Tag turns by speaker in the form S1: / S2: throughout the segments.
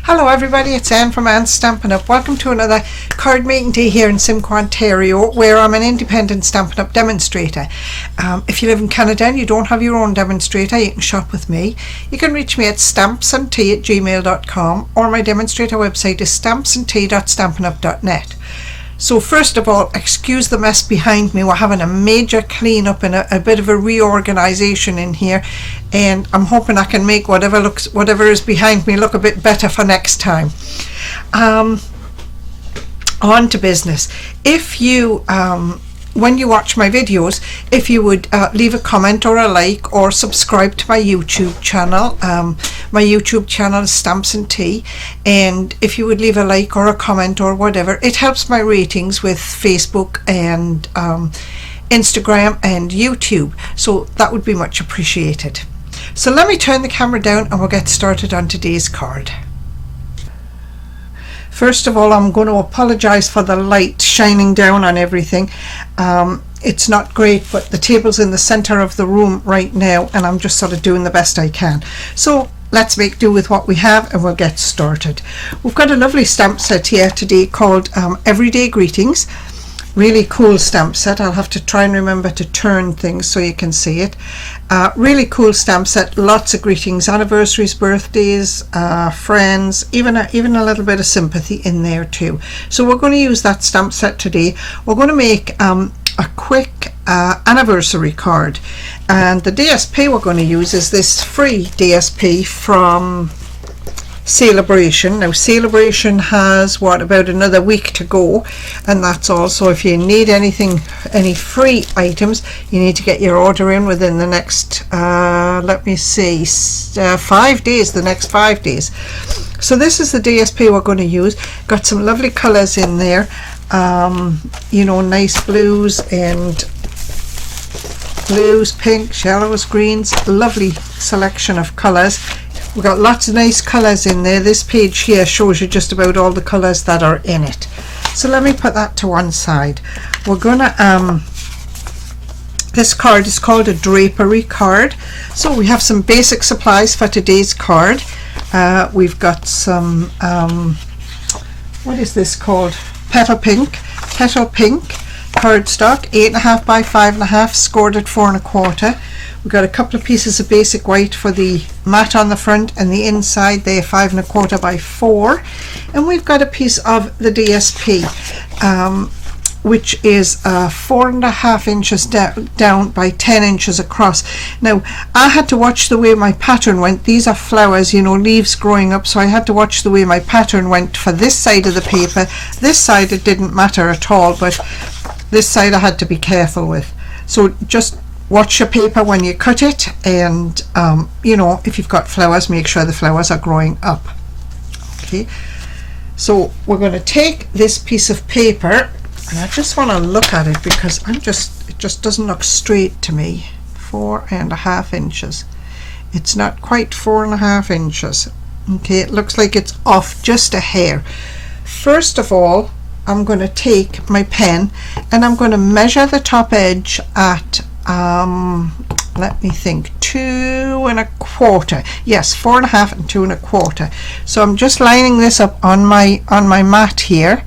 S1: Hello everybody, it's Anne from Stampin'Up. Welcome to another card making day here in Simcoe, Ontario, where I'm an independent Stampin' Up demonstrator. If you live in Canada and you don't have your own demonstrator, you can shop with me. You can reach me at stampsntea@gmail.com, or my demonstrator website is stampsntea.stampinup.net. So first of all, excuse the mess behind me. We're having a major clean up and a bit of a reorganization in here, and I'm hoping I can make whatever is behind me look a bit better for next time. On to business. If you when you watch my videos, if you would leave a comment or a like or subscribe to my YouTube channel. My YouTube channel is StampsNTea, and if you would leave a like or a comment or whatever, it helps my ratings with Facebook and Instagram and YouTube, so that would be much appreciated. So let me turn the camera down and we'll get started on today's card. First of all, I'm going to apologize for the light shining down on everything. It's not great, but the table's in the center of the room right now and I'm just sort of doing the best I can. So let's make do with what we have and we'll get started. We've got a lovely stamp set here today called Everyday Greetings. Really cool stamp set. I'll have to try and remember to turn things so you can see it. Really cool stamp set. Lots of greetings, anniversaries, birthdays, friends, even a little bit of sympathy in there too. So we're going to use that stamp set today. We're going to make a quick anniversary card, and the DSP we're going to use is this free DSP from Celebration. Now Celebration has about another week to go, and that's all. So if you need any free items, you need to get your order in within the next 5 days, the next 5 days. So this is the DSP we're going to use. Got some lovely colors in there, you know, nice blues, pinks, yellows, greens. Lovely selection of colors. We've got lots of nice colors in there. This page here shows you just about all the colors that are in it. So let me put that to one side. We're gonna this card is called a drapery card. So we have some basic supplies for today's card. We've got some what is this called? Petal pink cardstock, 8.5 by 5.5, scored at 4 1/4. We've got a couple of pieces of basic white for the mat on the front, and the inside they're 5 1/4 by 4. And we've got a piece of the DSP, which is 4.5 inches down by 10 inches across. Now I had to watch the way my pattern went. These are flowers, you know, leaves growing up, so I had to watch the way my pattern went for this side of the paper. This side it didn't matter at all, but this side I had to be careful with. So just watch your paper when you cut it, and you know, if you've got flowers, make sure the flowers are growing up. Okay, so we're going to take this piece of paper, and I just want to look at it because it just doesn't look straight to me. 4.5 inches. It's not quite 4.5 inches. Okay, it looks like it's off just a hair. First of all, I'm going to take my pen and I'm going to measure the top edge at let me think, 2 1/4. Yes, 4.5 and 2 1/4. So I'm just lining this up on my mat here,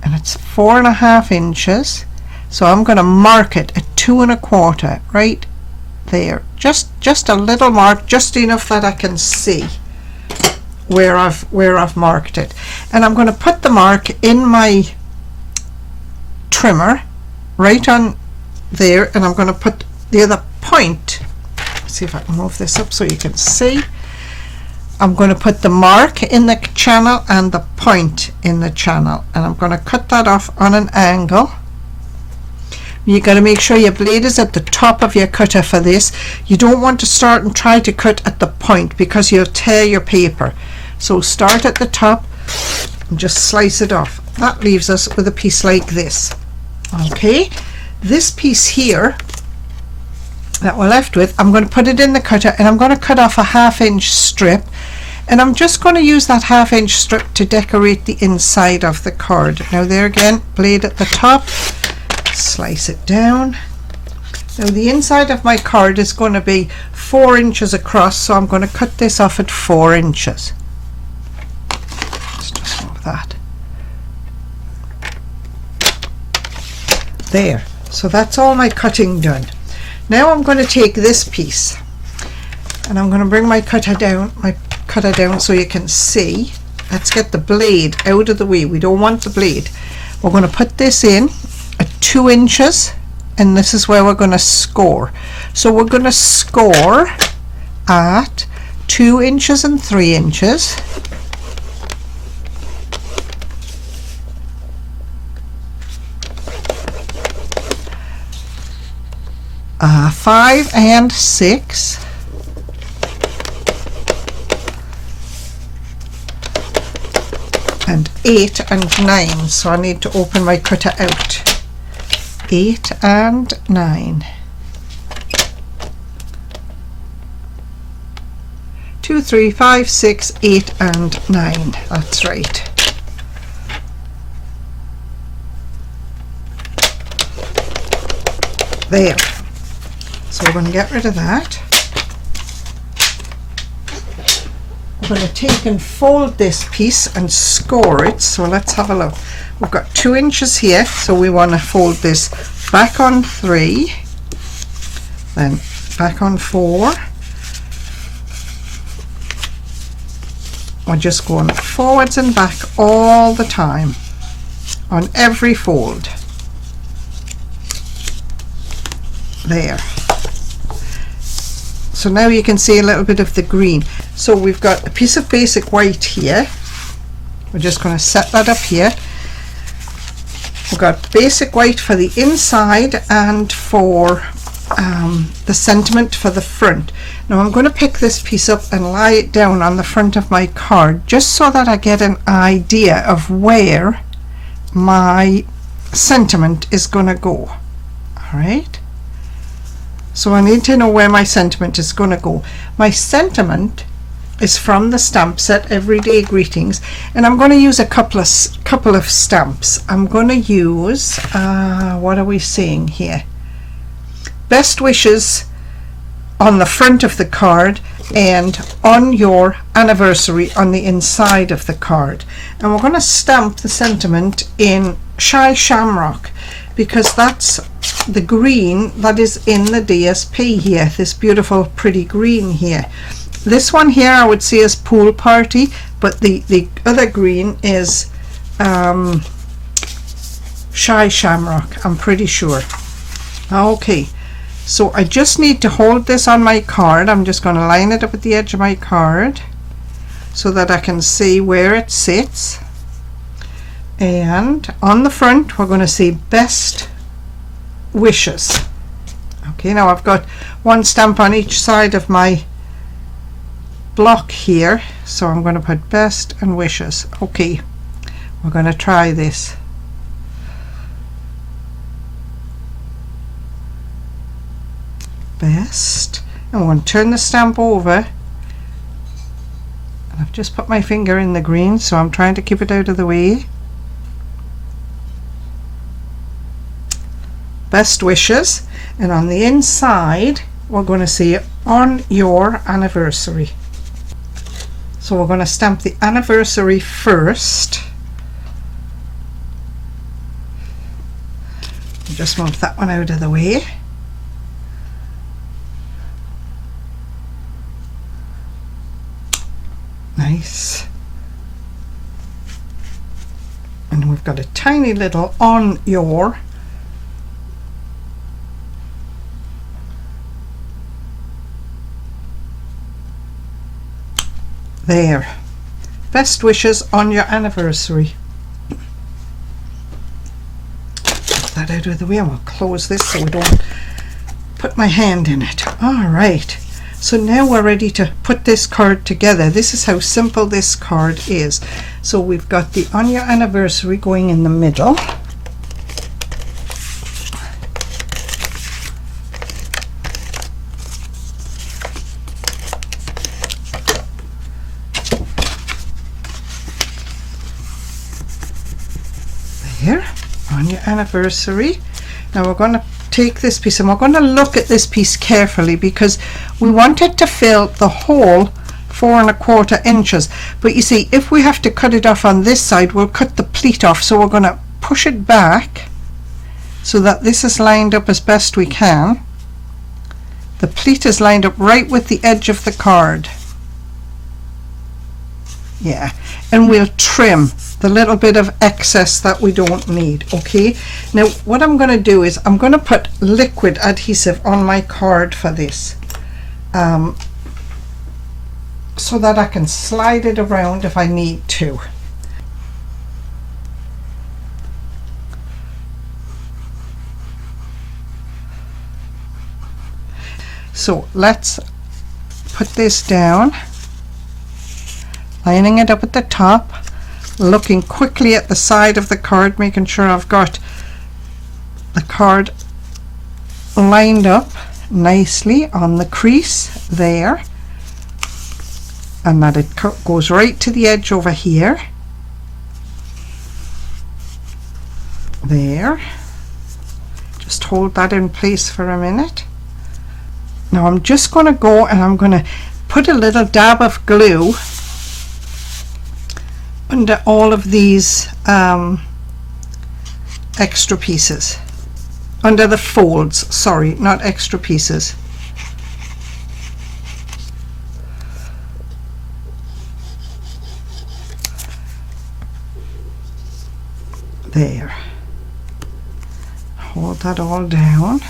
S1: and it's 4.5 inches. So I'm going to mark it at 2 1/4 right there. Just a little mark, just enough that I can see where I've marked it. And I'm going to put the mark in my trimmer right on there, and I'm going to put the other point. Let's see if I can move this up so you can see. I'm going to put the mark in the channel and the point in the channel, and I'm going to cut that off on an angle. You got to make sure your blade is at the top of your cutter for this. You don't want to start and try to cut at the point because you'll tear your paper. So start at the top and just slice it off. That leaves us with a piece like this. Okay, this piece here that we're left with, I'm going to put it in the cutter, and I'm going to cut off a 1/2 inch strip, and I'm just going to use that 1/2 inch strip to decorate the inside of the card. Now there again, blade at the top, slice it down. Now the inside of my card is going to be 4 inches across, so I'm going to cut this off at 4 inches. like that. There. So that's all my cutting done. Now I'm going to take this piece and I'm going to bring my cutter down so you can see. Let's get the blade out of the way. We don't want the blade. We're going to put this in at 2 inches, and this is where we're going to score. So we're going to score at 2 inches and 3 inches. Uh, 5 and 6. And 8 and 9, so I need to open my cutter out. 8 and 9. 2, 3, 5, 6, 8 and 9. That's right. There. So we're going to get rid of that. We're going to take and fold this piece and score it. So let's have a look. We've got 2 inches here, so we want to fold this back on 3, then back on 4. We're just going forwards and back all the time on every fold. There. So now you can see a little bit of the green. So we've got a piece of basic white here. We're just going to set that up here. We've got basic white for the inside and for the sentiment for the front. Now I'm going to pick this piece up and lie it down on the front of my card just so that I get an idea of where my sentiment is going to go. Alright, so I need to know where my sentiment is going to go. My sentiment is from the stamp set Everyday Greetings, and I'm going to use a couple of stamps. I'm going to use what are we saying here? Best wishes on the front of the card and on your anniversary on the inside of the card. And we're going to stamp the sentiment in Shy Shamrock because that's the green that is in the DSP here, this beautiful pretty green here. This one here I would say is Pool Party, but the other green is Shy Shamrock, I'm pretty sure. Okay, so I just need to hold this on my card. I'm just going to line it up at the edge of my card so that I can see where it sits. And on the front we're going to say Best Wishes. Okay, now I've got one stamp on each side of my block here, so I'm going to put Best and Wishes. Okay, we're going to try this. Best, and we're going to turn the stamp over, and I've just put my finger in the green, so I'm trying to keep it out of the way. Best Wishes, and on the inside we're going to say on your anniversary. So we're going to stamp the anniversary first. Just move that one out of the way. Nice. And we've got a tiny little on your. There. Best wishes on your anniversary. Get that out of the way, and we'll close this so we don't put my hand in it. Alright, so now we're ready to put this card together. This is how simple this card is. So we've got the on your anniversary going in the middle. There, on your anniversary. Now we're going to take this piece and we're going to look at this piece carefully because we want it to fill the whole 4¼ inches. But you see, if we have to cut it off on this side, we'll cut the pleat off, so we're going to push it back so that this is lined up as best we can. The pleat is lined up right with the edge of the card. Yeah, and we'll trim the little bit of excess that we don't need. Okay, now what I'm going to do is I'm going to put liquid adhesive on my card for this, so that I can slide it around if I need to. So let's put this down, lining it up at the top, looking quickly at the side of the card, making sure I've got the card lined up nicely on the crease there, and that it goes right to the edge over here. There. Just hold that in place for a minute. Now I'm just going to go and I'm going to put a little dab of glue under all of these extra pieces, under the folds, sorry, not extra pieces. There. Hold that all down.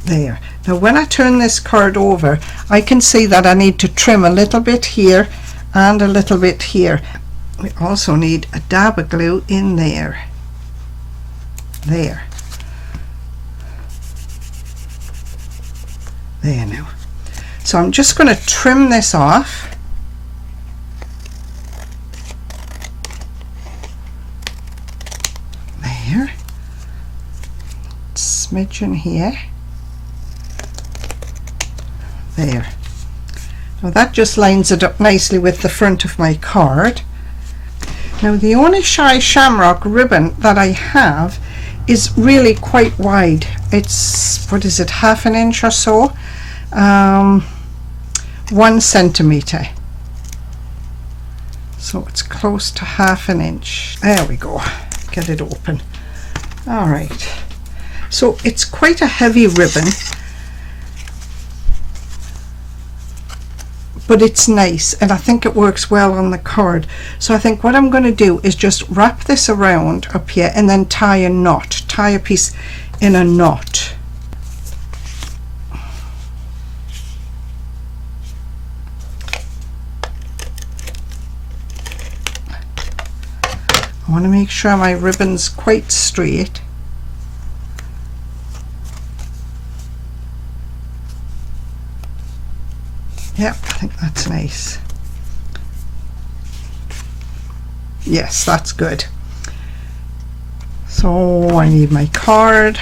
S1: There. Now when I turn this card over, I can see that I need to trim a little bit here and a little bit here. We also need a dab of glue in there. There. There now. So I'm just going to trim this off. There. Smidgen here. There. Now that just lines it up nicely with the front of my card. Now the only Shy Shamrock ribbon that I have is really quite wide. It's, what is it, 1/2 inch or so? 1 centimeter. So it's close to 1/2 inch. There we go. Get it open. Alright. So it's quite a heavy ribbon, but it's nice and I think it works well on the card. So I think what I'm going to do is just wrap this around up here and then tie a knot, tie a piece in a knot. I want to make sure my ribbon's quite straight. Yep, I think that's nice. Yes, that's good. So I need my card.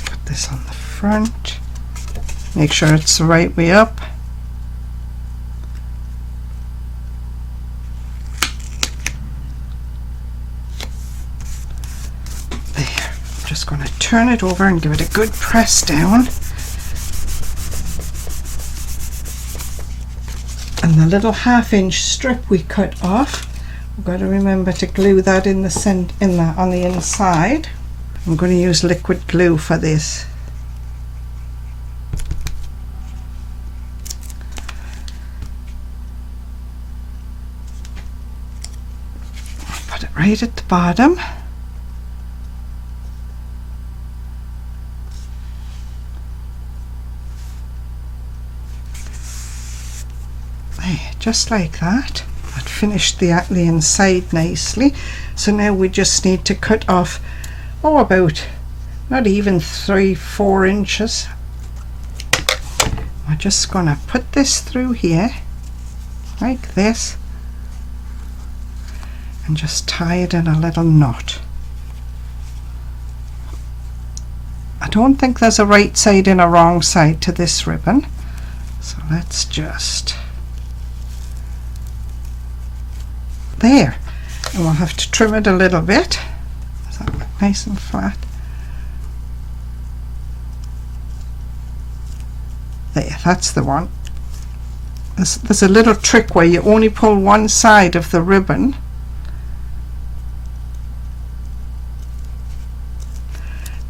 S1: Put this on the front. Make sure it's the right way up. Just going to turn it over and give it a good press down, and the little 1/2 inch strip we cut off, we've got to remember to glue that in the on the inside. I'm going to use liquid glue for this. Put it right at the bottom. Just like that. That finished the inside nicely. So now we just need to cut off, about not even 3-4 inches. We're just going to put this through here like this and just tie it in a little knot. I don't think there's a right side and a wrong side to this ribbon, so let's just there. And we'll have to trim it a little bit. Does that look nice and flat? There, that's the one. There's a little trick where you only pull one side of the ribbon.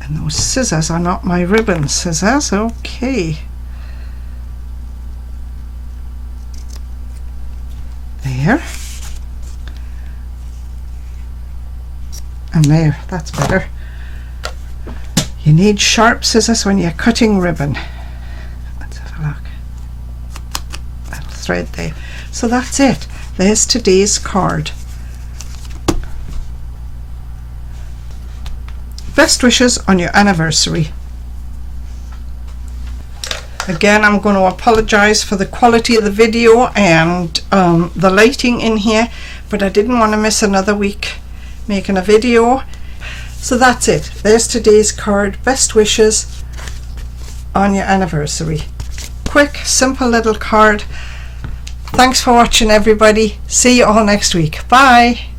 S1: And those scissors are not my ribbon scissors. Okay. There. And there, that's better. You need sharp scissors when you're cutting ribbon. Let's have a look. Little thread there. So that's it. There's today's card. Best wishes on your anniversary. Again, I'm going to apologize for the quality of the video and the lighting in here, but I didn't want to miss another week making a video. So that's it. There's today's card. Best wishes on your anniversary. Quick, simple little card. Thanks for watching, everybody. See you all next week. Bye.